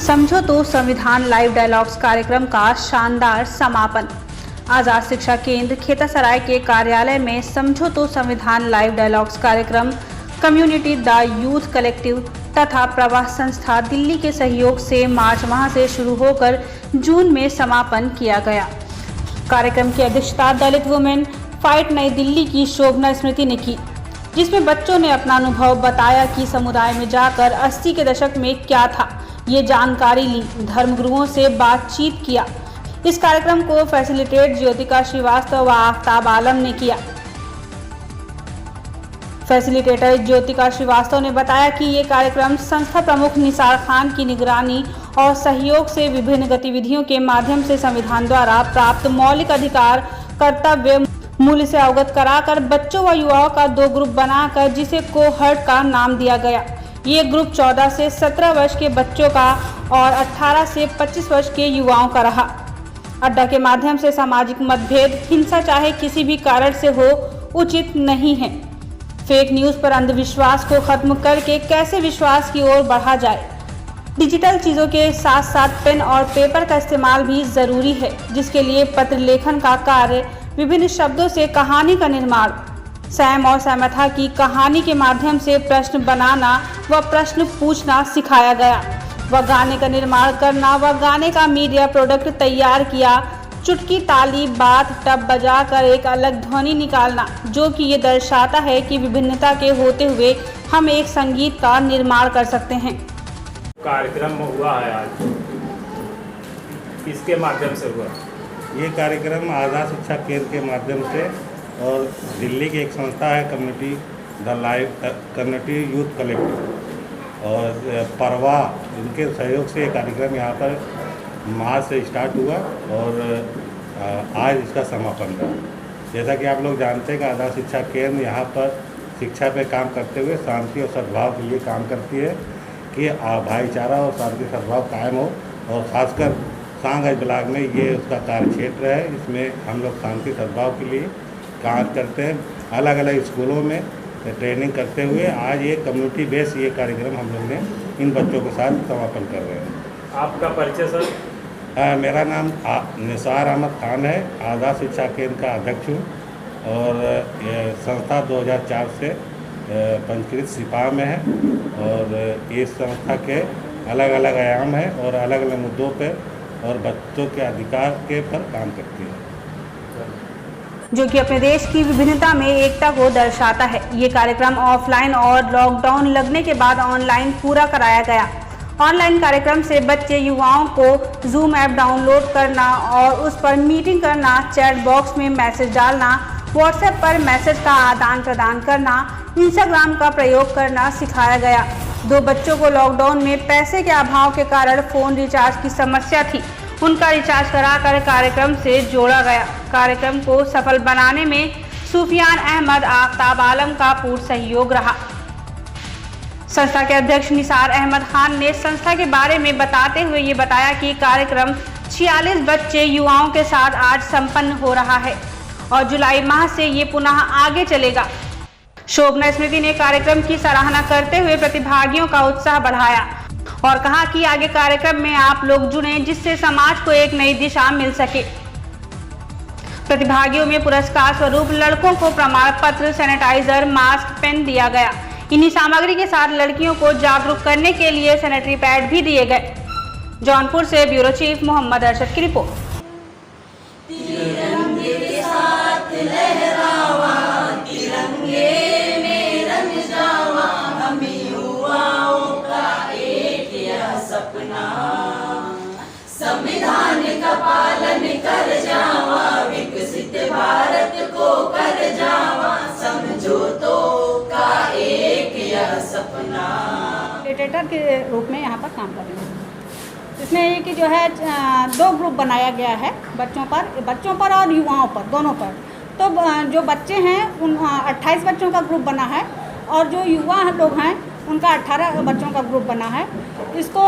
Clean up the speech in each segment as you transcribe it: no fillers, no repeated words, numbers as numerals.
समझो तो संविधान लाइव डायलॉग्स कार्यक्रम का शानदार समापन। आज़ाद शिक्षा केंद्र खेतासराय के कार्यालय में समझो तो संविधान लाइव डायलॉग्स कार्यक्रम कम्युनिटी द यूथ कलेक्टिव तथा प्रवाह संस्था दिल्ली के सहयोग से मार्च माह से शुरू होकर जून में समापन किया गया। कार्यक्रम की अध्यक्षता दलित वुमेन फाइट नई दिल्ली की शोभना स्मृति ने की, जिसमें बच्चों ने अपना अनुभव बताया कि समुदाय में जाकर 80 के दशक में क्या था, ये जानकारी ली, धर्मगुरुओं से बातचीत किया। इस कार्यक्रम को फैसिलिटेट ज्योतिका श्रीवास्तव व आफ्ताब आलम ने किया। फैसिलिटेटर ज्योतिका श्रीवास्तव ने बताया कि ये कार्यक्रम संस्था प्रमुख निसार खान की निगरानी और सहयोग से विभिन्न गतिविधियों के माध्यम से संविधान द्वारा प्राप्त मौलिक अधिकार कर्तव्य मूल्य से अवगत कराकर बच्चों व युवाओं का 2 ग्रुप बनाकर जिसे कोहर्ट का नाम दिया गया। ये ग्रुप 14 से 17 वर्ष के बच्चों का और 18 से 25 वर्ष के युवाओं का रहा। अड्डा के माध्यम से सामाजिक मतभेद, हिंसा चाहे किसी भी कारण से हो, उचित नहीं है। फेक न्यूज़ पर अंधविश्वास को खत्म करके कैसे विश्वास की ओर बढ़ा जाए। डिजिटल चीज़ों के साथ साथ पेन और पेपर का इस्तेमाल भी ज़रूरी है, जिसके लिए पत्र लेखन का कार्य, विभिन्न शब्दों से कहानी का निर्माण, सैम और सैमथा की कहानी के माध्यम से प्रश्न बनाना व प्रश्न पूछना सिखाया गया व गाने का निर्माण करना व गाने का मीडिया प्रोडक्ट तैयार किया। चुटकी, ताली, बात, टब बजाकर एक अलग ध्वनि निकालना, जो कि ये दर्शाता है कि विभिन्नता के होते हुए हम एक संगीत का निर्माण कर सकते हैं। कार्यक्रम हुआ है आज, किसके माध्यम से हुआ? ये कार्यक्रम आज़ाद शिक्षा केंद्र के माध्यम से और दिल्ली की एक संस्था है community the live community youth collective और परवा, इनके सहयोग से ये कार्यक्रम यहाँ पर मार्च से स्टार्ट हुआ और आज इसका समापन रहा। जैसा कि आप लोग जानते हैं कि आज़ाद शिक्षा केंद्र यहाँ पर शिक्षा पे काम करते हुए शांति और सद्भाव के लिए काम करती है कि भाईचारा और शांति सद्भाव कायम हो, और ख़ासकर सांगज ब्लॉक में ये उसका कार्य क्षेत्र है। इसमें हम लोग शांति सद्भाव के लिए काम करते हैं। अलग अलग स्कूलों में ट्रेनिंग करते हुए आज ये कम्युनिटी बेस ये कार्यक्रम हम लोग ने इन बच्चों के साथ समापन कर रहे हैं। आपका परिचय सर? मेरा नाम निसार अहमद खान है, आज़ाद शिक्षा केंद्र का अध्यक्ष हूँ और ये संस्था 2004 से पंजीकृत सिपाह में है और इस संस्था के अलग अलग आयाम हैं और अलग अलग मुद्दों पर और बच्चों के अधिकार के पर काम करती है, जो कि अपने देश की विभिन्नता में एकता को दर्शाता है। ये कार्यक्रम ऑफलाइन और लॉकडाउन लगने के बाद ऑनलाइन पूरा कराया गया। ऑनलाइन कार्यक्रम से बच्चे युवाओं को जूम ऐप डाउनलोड करना और उस पर मीटिंग करना, चैट बॉक्स में मैसेज डालना, व्हाट्सएप पर मैसेज का आदान प्रदान करना, इंस्टाग्राम का प्रयोग करना सिखाया गया। 2 बच्चों को लॉकडाउन में पैसे के अभाव के कारण फ़ोन रिचार्ज की समस्या थी, उनका रिचार्ज कराकर कार्यक्रम से जोड़ा गया। कार्यक्रम को सफल बनाने में सुफियान अहमद, आफ्ताब आलम का पूर्ण सहयोग रहा। संस्था के अध्यक्ष निसार अहमद खान ने संस्था के बारे में बताते हुए ये बताया कि कार्यक्रम 46 बच्चे युवाओं के साथ आज संपन्न हो रहा है और जुलाई माह से ये पुनः आगे चलेगा। शोभना स्मृति ने कार्यक्रम की सराहना करते हुए प्रतिभागियों का उत्साह बढ़ाया और कहा कि आगे कार्यक्रम में आप लोग जुड़ें, जिससे समाज को एक नई दिशा मिल सके। प्रतिभागियों में पुरस्कार स्वरूप लड़कों को प्रमाण पत्र, सैनिटाइजर, मास्क, पेन दिया गया। इन्हीं सामग्री के साथ लड़कियों को जागरूक करने के लिए सैनिटरी पैड भी दिए गए। जौनपुर से ब्यूरो चीफ मोहम्मद अरशद की रिपोर्ट। संविधान का पालन कर जावा, विकसित भारत को कर जावा, समझो तो का एक यह सपना। फैसिलिटेटर के रूप में यहाँ पर काम कर रही हूँ। इसमें ये कि जो है 2 ग्रुप बनाया गया है बच्चों पर और युवाओं पर, दोनों पर। तो जो बच्चे हैं उन 28 बच्चों का ग्रुप बना है और जो युवा लोग हैं उनका 18 बच्चों का ग्रुप बना है। इसको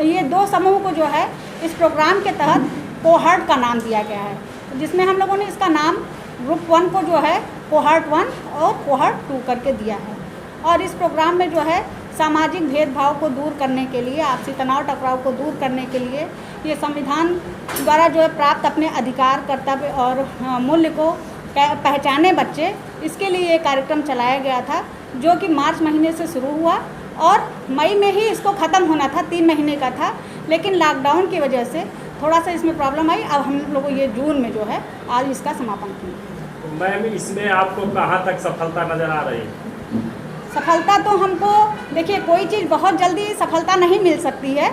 ये 2 समूह को जो है इस प्रोग्राम के तहत कोहर्ट का नाम दिया गया है, जिसमें हम लोगों ने इसका नाम ग्रुप 1 को जो है कोहर्ट 1 और कोहर्ट 2 करके दिया है। और इस प्रोग्राम में जो है सामाजिक भेदभाव को दूर करने के लिए, आपसी तनाव टकराव को दूर करने के लिए ये संविधान द्वारा जो है प्राप्त अपने अधिकार, कर्तव्य और मूल्य को पहचाने बच्चे, इसके लिए ये कार्यक्रम चलाया गया था, जो कि मार्च महीने से शुरू हुआ और मई में ही इसको ख़त्म होना था, 3 महीने का था, लेकिन लॉकडाउन की वजह से थोड़ा सा इसमें प्रॉब्लम आई। अब हम लोग ये जून में जो है आज इसका समापन किया। मैम, इसमें आपको कहाँ तक सफलता नज़र आ रही है? सफलता तो हमको, देखिए, कोई चीज़ बहुत जल्दी सफलता नहीं मिल सकती है,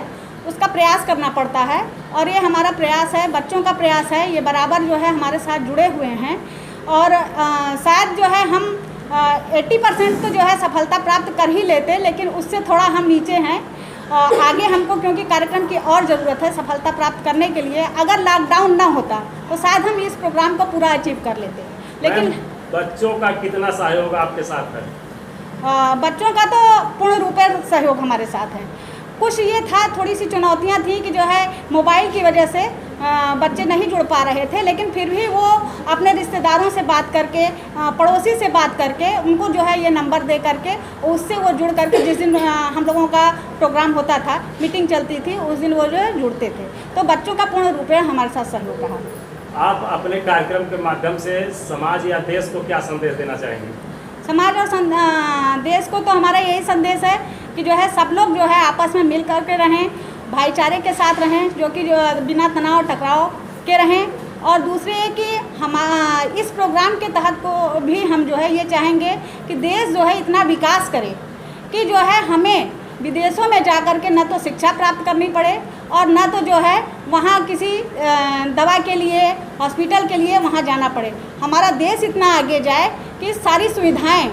उसका प्रयास करना पड़ता है और ये हमारा प्रयास है, बच्चों का प्रयास है, ये बराबर जो है हमारे साथ जुड़े हुए हैं और शायद जो है हम 80% तो जो है सफलता प्राप्त कर ही लेते, लेकिन उससे थोड़ा हम नीचे हैं। आगे हमको क्योंकि कार्यक्रम की और ज़रूरत है सफलता प्राप्त करने के लिए। अगर लॉकडाउन ना होता तो शायद हम इस प्रोग्राम को पूरा अचीव कर लेते, लेकिन बच्चों का कितना सहयोग आपके साथ है? बच्चों का तो पूर्ण रूप से सहयोग हमारे साथ है। कुछ ये था, थोड़ी सी चुनौतियां थी कि जो है मोबाइल की वजह से बच्चे नहीं जुड़ पा रहे थे, लेकिन फिर भी वो अपने रिश्तेदारों से बात करके, पड़ोसी से बात करके, उनको जो है ये नंबर दे करके उससे वो जुड़ करके, जिस दिन हम लोगों का प्रोग्राम होता था, मीटिंग चलती थी, उस दिन वो जो है जुड़ते थे। तो बच्चों का पूर्ण रूप से हमारे साथ सहयोग रहा। आप अपने कार्यक्रम के माध्यम से समाज या देश को क्या संदेश देना चाहेंगे? समाज और देश को तो हमारा यही संदेश है कि जो है सब लोग जो है आपस में मिल कर के रहें, भाईचारे के साथ रहें, जो कि बिना तनाव टकराव के रहें। और दूसरे है कि हम इस प्रोग्राम के तहत को भी हम जो है ये चाहेंगे कि देश जो है इतना विकास करे कि जो है हमें विदेशों में जा कर के न तो शिक्षा प्राप्त करनी पड़े और न तो जो है वहाँ किसी दवा के लिए, हॉस्पिटल के लिए वहाँ जाना पड़े। हमारा देश इतना आगे जाए कि सारी सुविधाएं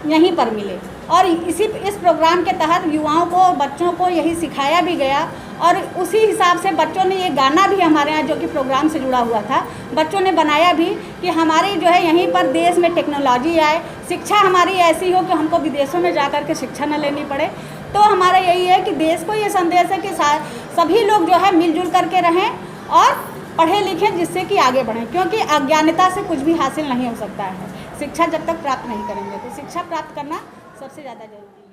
यहीं पर मिले। और इस प्रोग्राम के तहत युवाओं को, बच्चों को यही सिखाया भी गया और उसी हिसाब से बच्चों ने ये गाना भी हमारे यहाँ, जो कि प्रोग्राम से जुड़ा हुआ था, बच्चों ने बनाया भी कि हमारी जो है यहीं पर देश में टेक्नोलॉजी आए, शिक्षा हमारी ऐसी हो कि हमको विदेशों में जा कर के शिक्षा न लेनी पड़े। तो हमारा यही है कि देश को ये संदेश है कि सभी लोग जो है मिलजुल करके रहें और पढ़े लिखें, जिससे कि आगे बढ़ें, क्योंकि अज्ञानता से कुछ भी हासिल नहीं हो सकता है। शिक्षा जब तक प्राप्त नहीं करेंगे तो शिक्षा प्राप्त करना सबसे ज़्यादा जरूरी है।